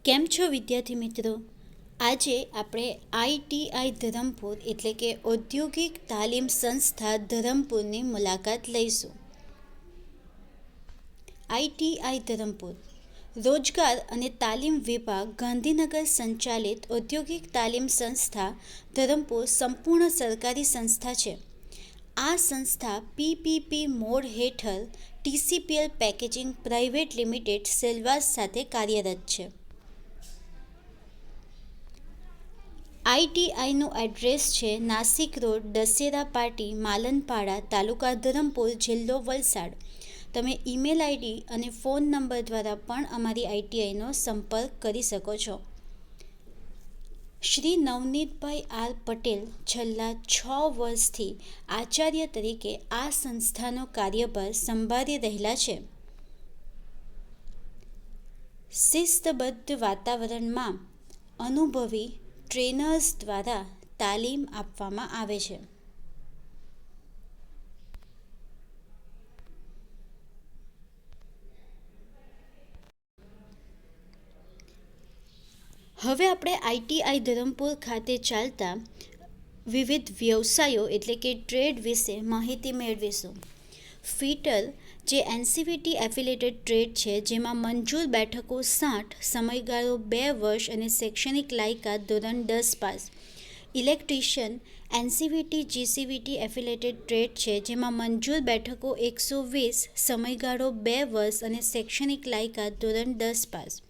કેમ છો વિદ્યાર્થી મિત્રો? આજે આપણે આઈટીઆઈ ધરમપુર એટલે કે ઔદ્યોગિક તાલીમ સંસ્થા ધરમપુરની મુલાકાત લઈશું. આઈટીઆઈ ધરમપુર રોજગાર અને તાલીમ વિભાગ ગાંધીનગર સંચાલિત ઔદ્યોગિક તાલીમ સંસ્થા ધરમપુર સંપૂર્ણ સરકારી સંસ્થા છે. આ સંસ્થા પીપીપી મોડ હેઠળ ટીસીપીએલ પેકેજિંગ પ્રાઇવેટ લિમિટેડ સેલવાસ સાથે કાર્યરત છે. આઈટીઆઈનું એડ્રેસ છે નાસિક રોડ, દશેરા પાટી, માલનપાડા, તાલુકા ધરમપુર, જિલ્લો વલસાડ. તમે ઈમેલ આઈડી અને ફોન નંબર દ્વારા પણ અમારી આઈટીઆઈનો સંપર્ક કરી શકો છો. શ્રી નવનીતભાઈ આર પટેલ છેલ્લા 6 વર્ષથી આચાર્ય તરીકે આ સંસ્થાનો કાર્યભાર સંભાળી રહેલા છે. શિસ્તબદ્ધ વાતાવરણમાં અનુભવી ટ્રેનર્સ દ્વારા તાલીમ આપવામાં આવે છે. હવે આપણે આઈટીઆઈ ધરમપુર ખાતે ચાલતા વિવિધ વ્યવસાયો એટલે કે ટ્રેડ વિશે માહિતી મેળવીશું. ફિટર જે એનસીવીટી એફિલેટેડ ટ્રેડ છે, જેમાં મંજૂર બેઠકો 60, સમયગાળો 2 વર્ષ અને શૈક્ષણિક લાયકાત ધોરણ 10 pass. Electrician NCVT GCVT affiliated trade છે, જેમાં મંજૂર બેઠકો 120, સમયગાળો 2 વર્ષ અને શૈક્ષણિક લાયકાત ધોરણ 10 પાસ.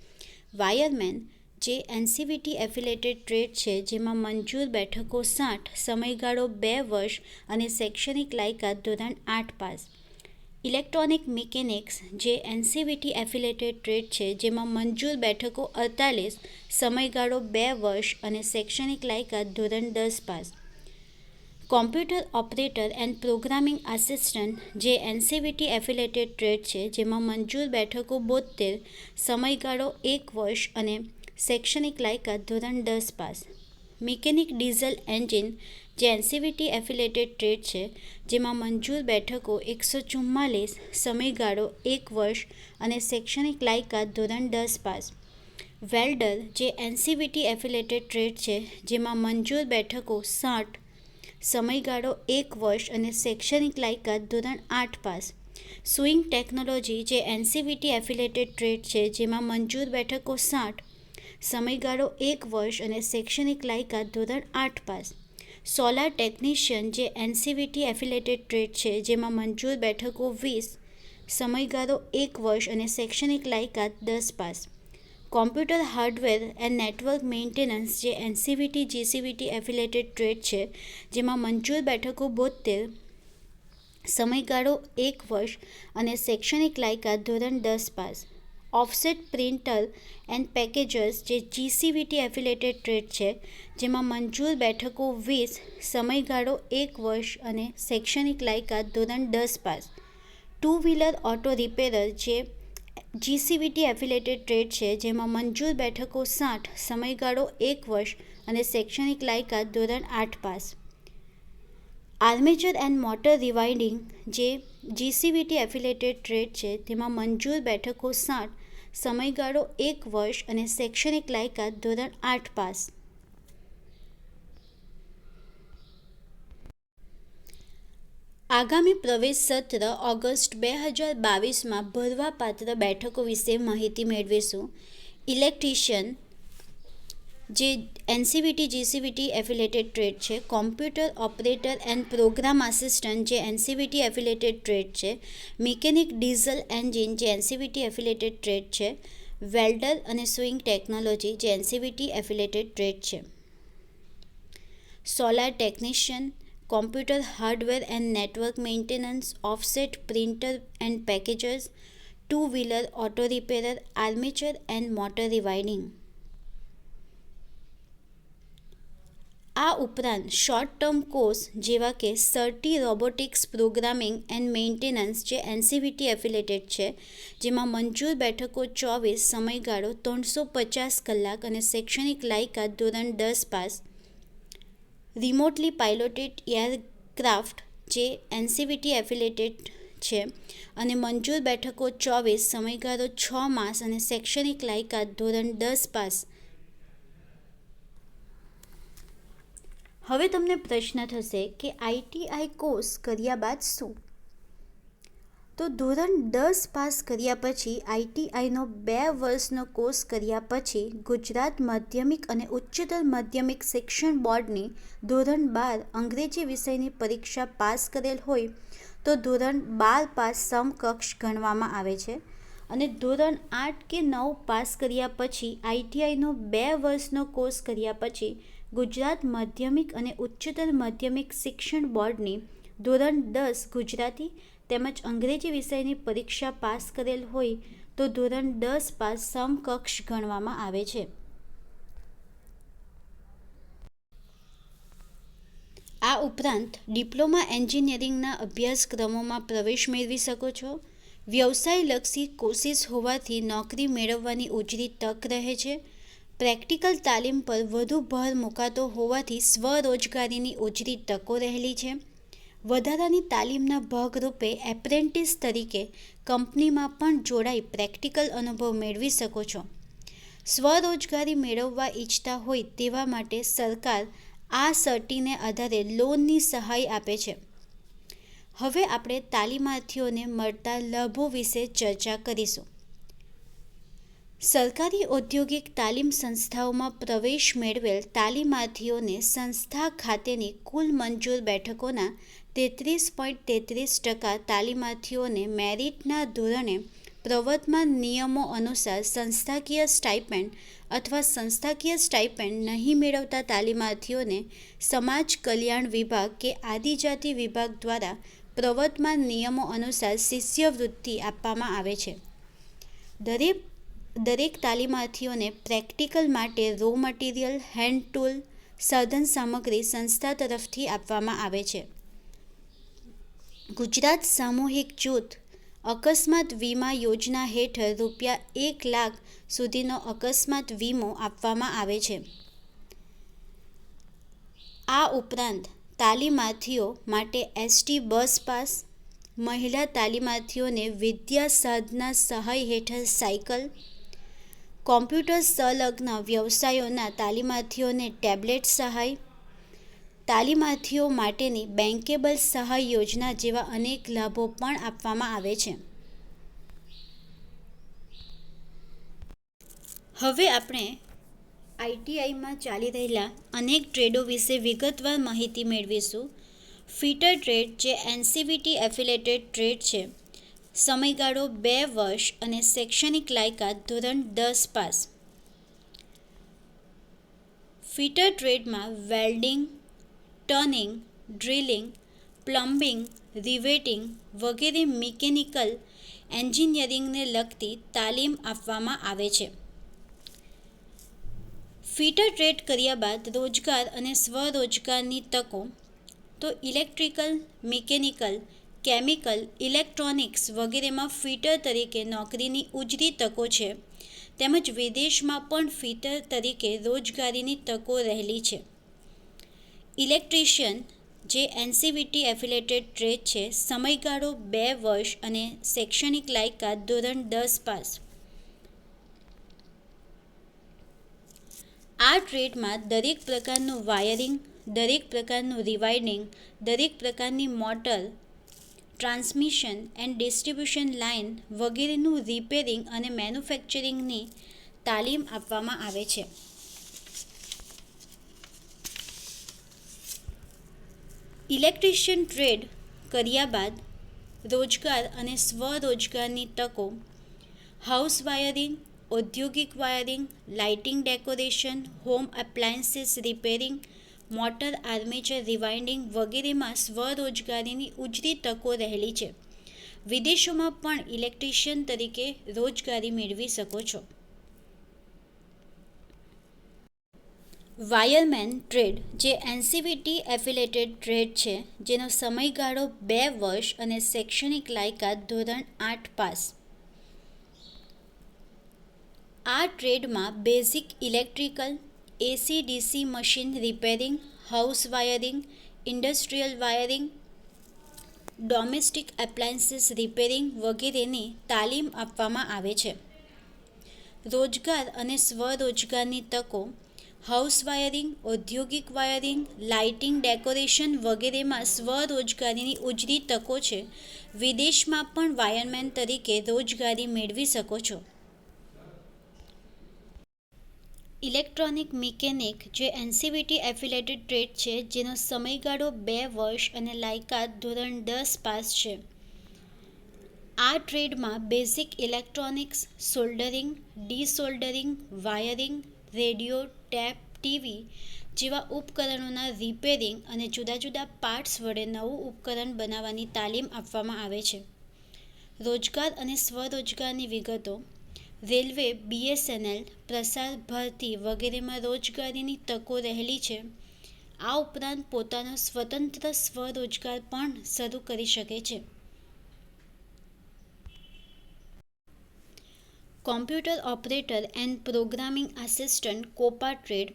વાયરમેન જે એનસીવીટી એફિલેટેડ ટ્રેડ છે, જેમાં મંજૂર બેઠકો 60, સમયગાળો 2 વર્ષ અને શૈક્ષણિક લાયકાત ધોરણ 8 પાસ. ઇલેક્ટ્રોનિક મિકેનિક્સ જે એનસીવીટી એફિલેટેડ ટ્રેડ છે, જેમાં મંજૂર બેઠકો 48, સમયગાળો 2 વર્ષ અને શૈક્ષણિક લાયકાત ધોરણ 10 pass. Computer operator and programming assistant જે એનસીવીટી એફિલેટેડ ટ્રેડ છે, જેમાં મંજૂર બેઠકો 72, સમયગાળો 1 વર્ષ અને શૈક્ષણિક લાયકાત ધોરણ 10 પાસ. મિકેનિક ડીઝલ એન્જિન જે એનસીવીટી એફિલેટેડ ટ્રેડ છે, જેમાં મંજૂર બેઠકો 144, સમયગાળો 1 વર્ષ અને શૈક્ષણિક લાયકાત ધોરણ 10 પાસ. વેલ્ડર જે એનસીવીટી એફિલેટેડ ટ્રેડ છે, જેમાં મંજૂર બેઠકો 60, સમયગાળો 1 વર્ષ અને શૈક્ષણિક લાયકાત ધોરણ 8 પાસ. સ્વિંગ ટેકનોલોજી જે એનસીવીટી એફિલેટેડ ટ્રેડ છે, જેમાં મંજૂર બેઠકો 60, સમયગાળો 1 વર્ષ અને શૈક્ષણિક લાયકાત ધોરણ 8 પાસ. સોલાર ટેકનિશિયન જે એનસીવીટી એફિલેટેડ ટ્રેડ છે, જેમાં મંજૂર બેઠકો 20, સમયગાળો 1 વર્ષ અને શૈક્ષણિક લાયકાત 10 pass. Computer hardware and network maintenance જે એનસીવીટી જીસીવીટી એફિલેટેડ ટ્રેડ છે, જેમાં મંજૂર બેઠકો 72, સમયગાળો 1 વર્ષ અને શૈક્ષણિક લાયકાત ધોરણ 10 પાસ. ઓફસેટ પ્રિન્ટર એન્ડ પેકેજર્સ જે જીસીવીટી એફિલેટેડ ટ્રેડ છે, જેમાં મંજૂર બેઠકો 20, સમયગાળો 1 વર્ષ અને શૈક્ષણિક લાયકાત ધોરણ 10 pass. Two wheeler auto repairer જે જીસીવીટી એફિલેટેડ ટ્રેડ છે, જેમાં મંજૂર બેઠકો 60, સમયગાળો 1 વર્ષ અને શૈક્ષણિક લાયકાત ધોરણ 8 pass. Armature and motor rewinding જે જીસીવીટી એફિલેટેડ ટ્રેડ છે, તેમાં મંજૂર બેઠકો 60, સમયગાળો 1 વર્ષ અને શૈક્ષણિક લાયકાત ધોરણ 8 પાસ. આગામી પ્રવેશ સત્ર ઓગસ્ટ 2022માં ભરવાપાત્ર બેઠકો વિશે માહિતી મેળવીશું. ઇલેક્ટ્રિશિયન જે એનસીવીટી જીસીવીટી એફિલેટેડ ટ્રેડ છે. Computer operator and program assistant જે એનસીવીટી એફિલેટેડ ટ્રેડ છે. મિકેનિક ડીઝલ એન્જિન જે એનસીવીટી એફિલેટેડ ટ્રેડ છે. વેલ્ડર અને સ્વિંગ ટેકનોલોજી જે એનસીવીટી એફિલેટેડ ટ્રેડ છે. Solar technician, computer hardware and network maintenance, offset printer and packagers, two wheeler auto repairer, armature and motor rewinding. આ ઉપરાંત short term course જેવા કે સર્ટી robotics programming and maintenance જે NCVT affiliated છે, જેમાં મંજૂર બેઠકો 24, સમયગાળો 350 કલાક અને શૈક્ષણિક લાયકાત ધોરણ 10 પાસ. રિમોટલી પાયલોટેડ એરક્રાફ્ટ જે એનસીવીટી એફિલેટેડ છે અને મંજૂર બેઠકો 24, સમયગાળો 6 માસ અને શૈક્ષણિક લાયકાત ધોરણ 10 પાસ. હવે તમને પ્રશ્ન થશે કે ITI કોર્સ કર્યા બાદ શું? તો ધોરણ 10 પાસ કર્યા પછી ITIનો 2 વર્ષનો કોર્સ કર્યા પછી ગુજરાત માધ્યમિક અને ઉચ્ચતર માધ્યમિક શિક્ષણ બોર્ડની ધોરણ 12 અંગ્રેજી વિષયની પરીક્ષા પાસ કરેલ હોય તો ધોરણ 12 પાસ સમકક્ષ ગણવામાં આવે છે અને ધોરણ 8 કે 9 પાસ કર્યા પછી ITIનો 2 વર્ષનો કોર્સ કર્યા પછી ગુજરાત માધ્યમિક અને ઉચ્ચતર માધ્યમિક શિક્ષણ બોર્ડની ધોરણ 10 ગુજરાતી તેમજ અંગ્રેજી વિષયની પરીક્ષા પાસ કરેલ હોય તો ધોરણ 10 પાસ સમકક્ષ ગણવામાં આવે છે. આ ઉપરાંત ડિપ્લોમા એન્જિનિયરિંગના અભ્યાસક્રમોમાં પ્રવેશ મેળવી શકો છો. વ્યવસાયલક્ષી કોર્સીસ હોવાથી નોકરી મેળવવાની ઉજળી તક રહે છે. પ્રેક્ટિકલ તાલીમ પર વધુ ભાર મુકાતો હોવાથી સ્વરોજગારીની ઉજળી તકો રહેલી છે. વધારાની તાલીમના ભાગરૂપે એપ્રેન્ટિસ તરીકે કંપનીમાં પણ જોડાઈ પ્રેક્ટિકલ અનુભવ મેળવી શકો છો. સ્વરોજગારી મેળવવા ઈચ્છતા હોય તેવા માટે સરકાર આ સર્ટિને આધારે લોનની સહાય આપે છે. હવે આપણે તાલીમાર્થીઓને મળતા લાભો વિશે ચર્ચા કરીશું. સરકારી ઔદ્યોગિક તાલીમ સંસ્થાઓમાં પ્રવેશ મેળવેલ તાલીમાર્થીઓને સંસ્થા ખાતેની કુલ મંજૂર બેઠકોના 33.33% તાલીમાર્થીઓને મેરિટના ધોરણે પ્રવર્તમાન નિયમો અનુસાર સંસ્થાકીય સ્ટાઇપેન્ડ અથવા સંસ્થાકીય સ્ટાઇપેન્ડ નહીં મેળવતા તાલીમાર્થીઓને સમાજ કલ્યાણ વિભાગ કે આદિજાતિ વિભાગ દ્વારા પ્રવર્તમાન નિયમો અનુસાર શિષ્યવૃત્તિ આપવામાં આવે છે. દરેક તાલીમાર્થીઓને પ્રેક્ટિકલ માટે રો મટીરિયલ, હેન્ડ ટૂલ, સાધન સામગ્રી સંસ્થા તરફથી આપવામાં આવે છે. ગુજરાત સામૂહિક જૂથ અકસ્માત વીમા યોજના હેઠળ ₹1 લાખ સુધીનો અકસ્માત વીમો આપવામાં આવે છે. આ ઉપરાંત તાલીમાર્થીઓ માટે ST બસ પાસ, મહિલા તાલીમાર્થીઓને વિદ્યા સાધના સહાય હેઠળ સાયકલ, કોમ્પ્યુટર સંલગ્ન વ્યવસાયોના તાલીમાર્થીઓને ટેબ્લેટ સહાય, તાલીમાર્થીઓ માટેની બેન્કેબલ સહાય યોજના જેવા અનેક લાભો પણ આપવામાં આવે છે. હવે આપણે ITIમાં ચાલી રહેલા અનેક ટ્રેડો વિશે વિગતવાર માહિતી મેળવીશું. ફિટર ટ્રેડ જે NCVT એફિલેટેડ ટ્રેડ છે. સમયગાળો 2 વર્ષ અને શૈક્ષણિક લાયકાત ધોરણ 10 પાસ. ફિટર ટ્રેડમાં welding, turning, drilling, plumbing, riveting વગેરે મિકેનિકલ એન્જિનિયરિંગને લગતી તાલીમ આપવામાં આવે છે. ફિટર ટ્રેડ કર્યા બાદ રોજગાર અને સ્વરોજગારની તકો તો ઇલેક્ટ્રિકલ, મિકેનિકલ, કેમિકલ, ઇલેક્ટ્રોનિક્સ વગેરેમાં ફિટર તરીકે નોકરીની ઉજળી તકો છે તેમજ વિદેશમાં પણ ફિટર તરીકે રોજગારીની તકો રહેલી છે. ઇલેક્ટ્રિશિયન જે NCVT એફિલેટેડ ટ્રેડ છે. સમયગાળો 2 વર્ષ અને શૈક્ષણિક લાયકાત ધોરણ 10 પાસ. આ ટ્રેડમાં દરેક પ્રકારનું વાયરિંગ, દરેક પ્રકારનું રિવાઇન્ડિંગ, દરેક પ્રકારની motor, transmission and distribution line વગેરેનું રિપેરિંગ અને મેન્યુફેક્ચરિંગની તાલીમ આપવામાં આવે છે. ઇલેક્ટ્રિશિયન ટ્રેડ કર્યા બાદ રોજગાર અને સ્વરોજગારની તકો હાઉસ વાયરિંગ, ઔદ્યોગિક wiring, lighting decoration, home appliances repairing, motor armature rewinding વગેરેમાં સ્વરોજગારીની ઉજળી તકો રહેલી છે. વિદેશોમાં પણ ઇલેક્ટ્રિશિયન તરીકે રોજગારી મેળવી શકો છો. વાયરમેન ટ્રેડ જે NCVT એફિલેટેડ ટ્રેડ છે જેનો સમયગાળો 2 વર્ષ અને શૈક્ષણિક લાયકાત ધોરણ 8 પાસ. આ ટ્રેડમાં basic electrical, AC/DC machine repairing, house wiring, industrial wiring, domestic appliances repairing વગેરેની તાલીમ આપવામાં આવે છે. રોજગાર અને સ્વરોજગારની તકો. હાઉસ વાયરિંગ, ઔદ્યોગિક વાયરિંગ, લાઇટિંગ, ડેકોરેશન વગેરેમાં સ્વરોજગારીની ઉજળી તકો છે. વિદેશમાં પણ વાયરમેન તરીકે રોજગારી મેળવી શકો છો. ઇલેક્ટ્રોનિક મિકેનિક, જે એનસીવીટી એફિલેટેડ ટ્રેડ છે, જેનો સમયગાળો 2 વર્ષ અને લાયકાત ધોરણ 10 પાસ છે. આ ટ્રેડમાં basic electronics, soldering, desoldering, wiring, radio, tape, TV જેવા ઉપકરણોના રિપેરિંગ અને જુદા જુદા પાર્ટ્સ વડે નવું ઉપકરણ બનાવવાની તાલીમ આપવામાં આવે છે. રોજગાર અને સ્વરોજગારની વિગતો. રેલવે, બીએસએનએલ, પ્રસાર ભારતી વગેરેમાં રોજગારીની તકો રહેલી છે. આ ઉપરાંત પોતાનો સ્વતંત્ર સ્વરોજગાર પણ શરૂ કરી શકે છે. Computer operator and programming assistant COPA trade,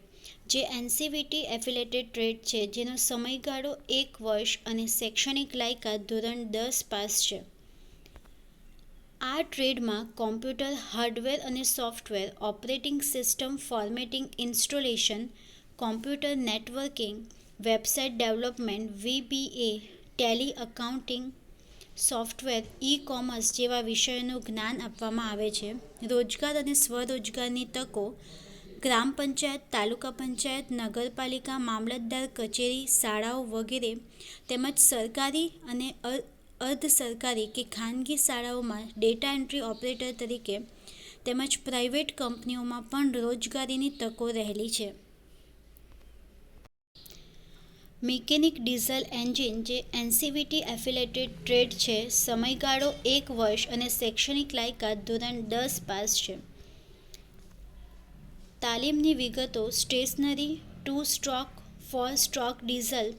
જે એનસીવીટી એફિલેટેડ ટ્રેડ છે, જેનો સમયગાળો 1 વર્ષ અને શૈક્ષણિક લાયકાત ધોરણ 10 પાસ છે. આ ટ્રેડમાં કોમ્પ્યુટર હાર્ડવેર અને software, operating system formatting installation, computer networking, website development, વીબીએ, Tally accounting software, e-commerce જેવા વિષયોનું જ્ઞાન આપવામાં આવે છે. રોજગાર અને સ્વરોજગારની તકો. ગ્રામ પંચાયત, તાલુકા પંચાયત, નગરપાલિકા, મામલતદાર કચેરી, શાળાઓ વગેરે તેમજ સરકારી અને અર્ધ સરકારી કે ખાનગી શાળાઓમાં ડેટા એન્ટ્રી ઓપરેટર તરીકે તેમજ પ્રાઇવેટ કંપનીઓમાં પણ રોજગારીની તકો રહેલી છે. મિકેનિક ડીઝલ એન્જિન, જે એનસીવીટી એફિલેટેડ ટ્રેડ છે, સમયગાળો 1 વર્ષ અને શૈક્ષણિક લાયકાત ધોરણ 10 પાસ છે. તાલીમની વિગતો. સ્ટેશનરી, 2 સ્ટ્રોક, 4 સ્ટ્રોક ડીઝલ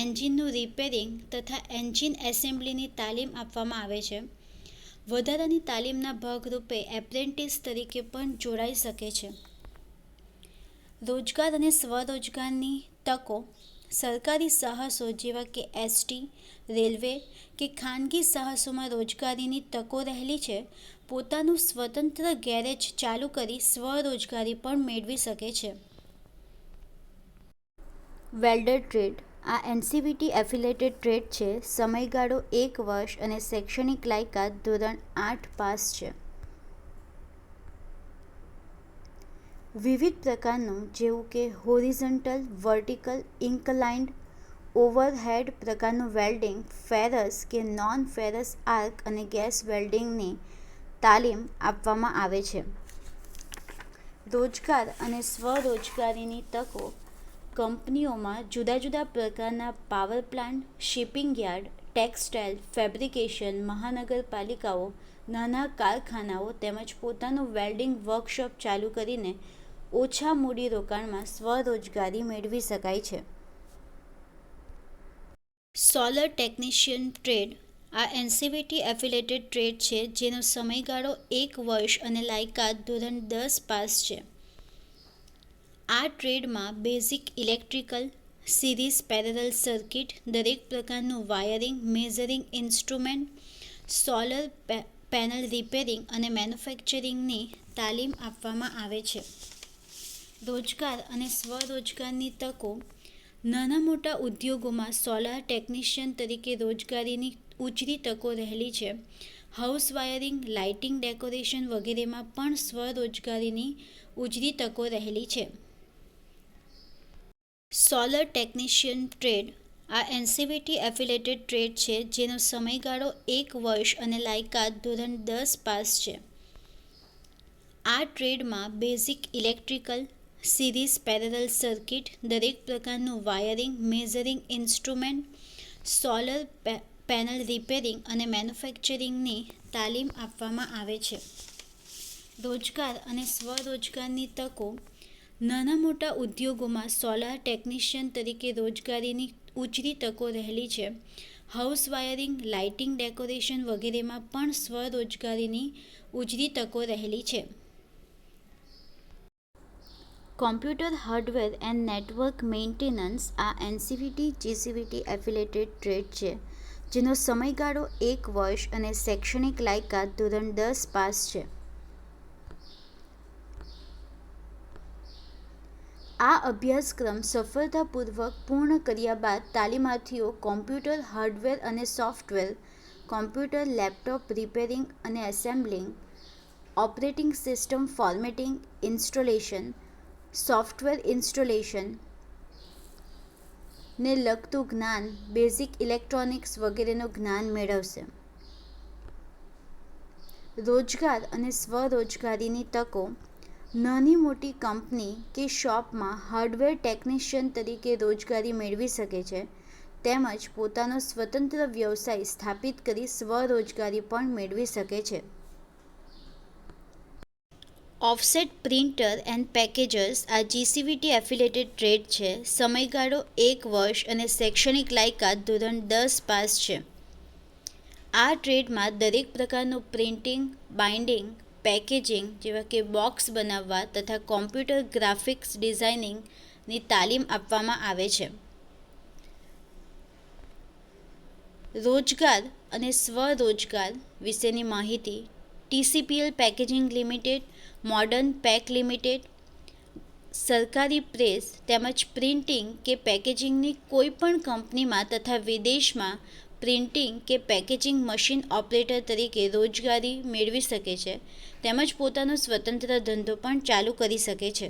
એન્જિનનું રિપેરિંગ તથા એન્જિન એસેમ્બલીની તાલીમ આપવામાં આવે છે. વધારાની તાલીમના ભાગરૂપે એપ્રેન્ટિસ તરીકે પણ જોડાઈ શકે છે. રોજગાર અને સ્વરોજગારની તકો. સરકારી સાહસો જેવા કે એસટી, રેલવે કે ખાનગી સાહસોમાં રોજગારીની તકો રહેલી છે. પોતાનું સ્વતંત્ર ગેરેજ ચાલુ કરી સ્વરોજગારી પણ મેળવી શકે છે. વેલ્ડર ટ્રેડ, આ એનસીવીટી એફિલેટેડ ટ્રેડ છે. સમયગાળો 1 વર્ષ અને શૈક્ષણિક લાયકાત ધોરણ 8 પાસ છે. વિવિધ પ્રકારનું, જેવું કે હોરિઝોન્ટલ, વર્ટિકલ, ઇન્કલાઇન્ડ, ઓવરહેડ પ્રકારનું વેલ્ડિંગ, ફેરસ કે નોન ફેરસ આર્ક અને ગેસ વેલ્ડિંગની તાલીમ આપવામાં આવે છે. રોજગાર અને સ્વરોજગારીની તકો. કંપનીઓમાં જુદા જુદા પ્રકારના power plant, shipping yard, textile, fabrication, મહાનગરપાલિકાઓ, નાના કારખાનાઓ તેમજ પોતાનું વેલ્ડિંગ વર્કશોપ ચાલુ કરીને ઓછા મૂડી રોકાણમાં સ્વરોજગારી મેળવી શકાય છે. સોલર ટેકનિશિયન ટ્રેડ, આ એનસીવીટી એફિલેટેડ ટ્રેડ છે, જેનો સમયગાળો 1 વર્ષ અને લાયકાત ધોરણ 10 પાસ છે. આ ટ્રેડમાં basic electrical, series parallel circuit, દરેક પ્રકારનું wiring, measuring instrument, solar panel repairing અને મેન્યુફેક્ચરિંગની તાલીમ આપવામાં આવે છે. રોજગાર અને સ્વરોજગારની તકો. નાના મોટા ઉદ્યોગોમાં સોલાર ટેકનિશિયન તરીકે રોજગારીની ઉજળી તકો રહેલી છે. હાઉસ વાયરિંગ, લાઇટિંગ, ડેકોરેશન વગેરેમાં પણ સ્વરોજગારીની ઉજળી તકો રહેલી છે. સોલર ટેકનિશિયન ટ્રેડ, આ એનસીવીટી એફિલેટેડ ટ્રેડ છે, જેનો સમયગાળો 1 વર્ષ અને લાયકાત ધોરણ 10 પાસ છે. આ ટ્રેડમાં basic electrical, series parallel circuit, દરેક પ્રકારનું wiring, measuring instrument, solar panel repairing અને મેન્યુફેક્ચરિંગની તાલીમ આપવામાં આવે છે. રોજગાર અને સ્વરોજગારની તકો. નાના મોટા ઉદ્યોગોમાં સોલાર ટેકનિશિયન તરીકે રોજગારીની ઉજળી તકો રહેલી છે. હાઉસ વાયરિંગ, લાઇટિંગ, ડેકોરેશન વગેરેમાં પણ સ્વરોજગારીની ઉજળી તકો રહેલી છે. Computer hardware and network maintenance, આ એનસીવીટી જીસીવીટી એફિલેટેડ ટ્રેડ છે. જેનો સમયગાળો 1 વર્ષ અને શૈક્ષણિક લાયકાત ધોરણ 10 પાસ છે. આ અભ્યાસક્રમ સફળતાપૂર્વક પૂર્ણ કર્યા બાદ તાલીમાર્થીઓ કોમ્પ્યુટર હાર્ડવેર અને સોફ્ટવેર, કોમ્પ્યુટર લેપટોપ રિપેરિંગ અને assembling, operating system formatting, installation, software installation ને લગતું જ્ઞાન, બેઝિક ઇલેક્ટ્રોનિક્સ વગેરેનું જ્ઞાન મેળવશે. રોજગાર અને સ્વરોજગારીની તકો. નાની મોટી કંપની કે શોપમાં હાર્ડવેર ટેકનિશિયન તરીકે રોજગારી મેળવી શકે છે, તેમજ પોતાનો સ્વતંત્ર વ્યવસાય સ્થાપિત કરી સ્વરોજગારી પણ મેળવી શકે છે. ઓફસેટ પ્રિન્ટર એન્ડ પેકેજર્સ આ GCVT એફિલેટેડ ટ્રેડ છે. સમયગાળો 1 વર્ષ અને શૈક્ષણિક લાયકાત ધોરણ 10 પાસ છે. આ ટ્રેડમાં દરેક પ્રકારનું પ્રિન્ટિંગ, બાઇન્ડિંગ, પેકેજિંગ જેવા કે બોક્સ બનાવવા તથા કોમ્પ્યુટર ગ્રાફિક્સ ડિઝાઇનિંગની તાલીમ આપવામાં આવે છે. રોજગાર અને સ્વરોજગાર વિશેની માહિતી. TCPL packaging limited, modern pack limited, સરકારી પ્રેસ તેમજ પ્રિન્ટિંગ કે પેકેજિંગની કોઈપણ કંપનીમાં તથા વિદેશમાં પ્રિન્ટિંગ કે પેકેજિંગ મશીન ઓપરેટર તરીકે રોજગારી મેળવી શકે છે, તેમજ પોતાનો સ્વતંત્ર ધંધો પણ ચાલુ કરી શકે છે.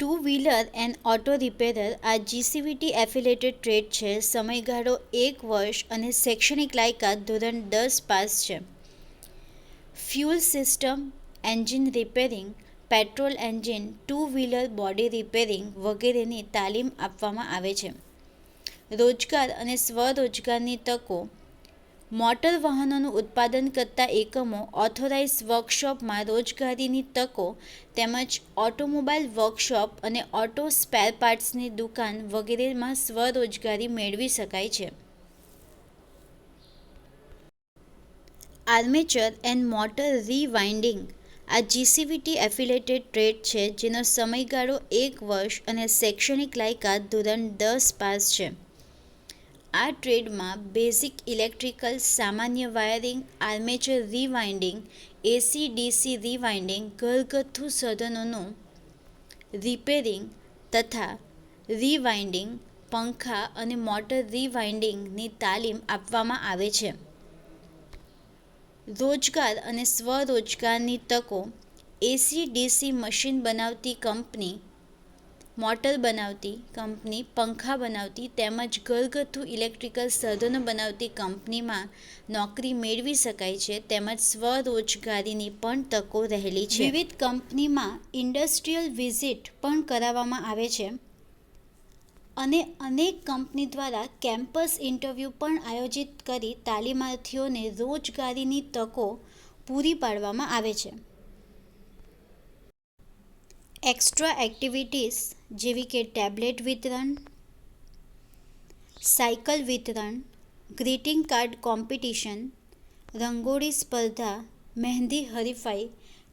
Two wheeler and auto repairer આ GCVT એફિલેટેડ ટ્રેડ છે. સમયગાળો 1 વર્ષ અને શૈક્ષણિક લાયકાત ધોરણ 10 પાસ છે. Fuel system, engine repairing, petrol engine, two wheeler body repairing વગેરેની તાલીમ આપવામાં આવે છે. રોજગાર અને સ્વરોજગારની તકો. મોટર વાહનોનું ઉત્પાદન કરતા એકમો, ઓથોરાઇઝ વર્કશોપમાં રોજગારીની તકો તેમજ ઓટોમોબાઈલ વર્કશોપ અને ઓટો સ્પેર પાર્ટ્સની દુકાન વગેરેમાં સ્વરોજગારી મેળવી શકાય છે. આર્મેચર એન્ડ મોટર રીવાઇન્ડિંગ આ GCVT એફિલેટેડ ટ્રેડ છે, જેનો સમયગાળો 1 વર્ષ અને શૈક્ષણિક લાયકાત ધોરણ 10 પાસ છે. આ ટ્રેડમાં બેઝિક ઇલેક્ટ્રિકલ, સામાન્ય વાયરિંગ, આર્મેચર રીવાઇન્ડિંગ, AC/DC રીવાઇન્ડિંગ, ઘરગથ્થુ સાધનોનું રિપેરિંગ તથા રીવાઇન્ડિંગ, પંખા અને મોટર રીવાઇન્ડિંગની તાલીમ આપવામાં આવે છે. રોજગાર અને સ્વરોજગારની તકો. AC/DC મશીન બનાવતી કંપની, મોટર બનાવતી કંપની, પંખા બનાવતી તેમજ ઘરગથ્થુ ઇલેક્ટ્રિકલ સાધનો બનાવતી કંપનીમાં નોકરી મેળવી શકાય છે, તેમજ સ્વરોજગારીની પણ તકો રહેલી છે. વિવિધ કંપનીમાં ઇન્ડસ્ટ્રીયલ વિઝિટ પણ કરાવવામાં આવે છે અને અનેક કંપની દ્વારા કેમ્પસ ઇન્ટરવ્યૂ પણ આયોજિત કરી તાલીમાર્થીઓને રોજગારીની તકો પૂરી પાડવામાં આવે છે. એક્સ્ટ્રા એક્ટિવિટીઝ જેવી કે ટેબ્લેટ વિતરણ, સાયકલ વિતરણ, ગ્રીટિંગ કાર્ડ કોમ્પિટિશન, રંગોળી સ્પર્ધા, મહેંદી હરીફાઈ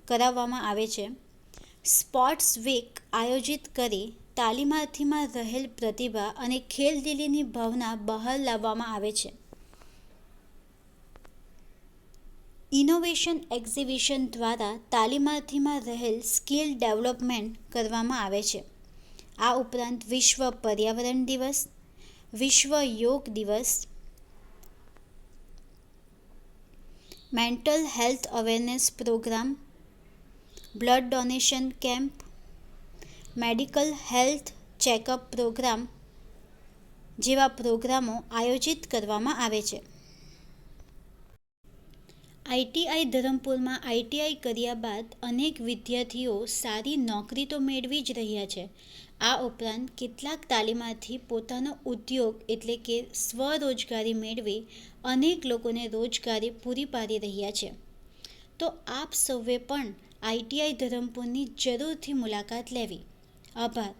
કરાવવામાં આવે છે. સ્પોર્ટ્સ વીક આયોજિત કરી તાલીમાર્થીમાં રહેલ પ્રતિભા અને ખેલદિલીની ભાવના બહાર લાવવામાં આવે છે. ઇનોવેશન એક્ઝિબિશન દ્વારા તાલીમાર્થીમાં રહેલ સ્કિલ ડેવલપમેન્ટ કરવામાં આવે છે. આ ઉપરાંત વિશ્વ પર્યાવરણ દિવસ, વિશ્વ યોગ દિવસ, mental health awareness programme, blood donation camp, medical health checkup programme જેવા પ્રોગ્રામો આયોજિત કરવામાં આવે છે. ITI ધરમપુરમાં ITI કર્યા બાદ અનેક વિદ્યાર્થીઓ સારી નોકરી તો મેળવી જ રહ્યા છે. આ ઉપરાંત કેટલાક તાલીમાર્થી પોતાનો ઉદ્યોગ એટલે કે સ્વરોજગારી મેળવી અનેક લોકોને રોજગારી પૂરી પાડી રહ્યા છે. તો આપ સૌએ પણ ITI ધરમપુરની જરૂરથી મુલાકાત લેવી. આભાર.